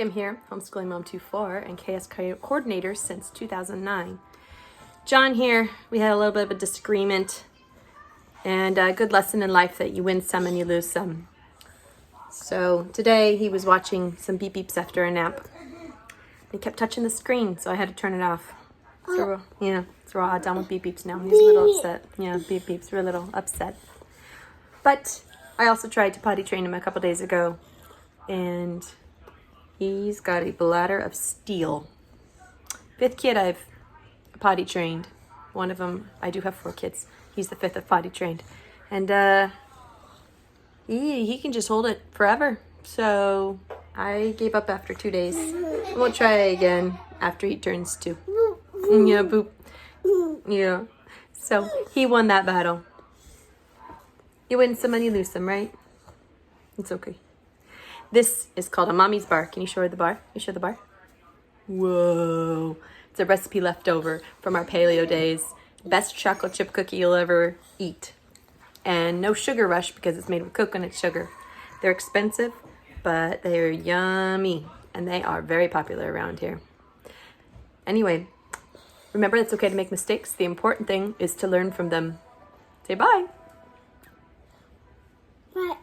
Kim here, homeschooling mom 24 and KS coordinator since 2009. John here, we had a little bit of a disagreement, and a good lesson in life that you win some and you lose some. So today he was watching some beep beeps after a nap. He kept touching the screen, so I had to turn it off. So we're all done with beep beeps now. He's a little upset. Yeah, beep beeps, we're a little upset. But I also tried to potty train him a couple days ago, and he's got a bladder of steel. 5th kid I've potty trained. One of them, I do have 4 kids. He's the 5th I've potty trained. And he can just hold it forever. So I gave up after 2 days. We'll try again after he turns 2. Yeah, boop. Yeah. So he won that battle. You win some and you lose some, right? It's okay. This is called a mommy's bar. Can you show her the bar? Can you show the bar? Whoa. It's a recipe left over from our paleo days. Best chocolate chip cookie you'll ever eat. And no sugar rush because it's made with coconut sugar. They're expensive, but they're yummy. And they are very popular around here. Anyway, remember it's okay to make mistakes. The important thing is to learn from them. Say bye. Bye.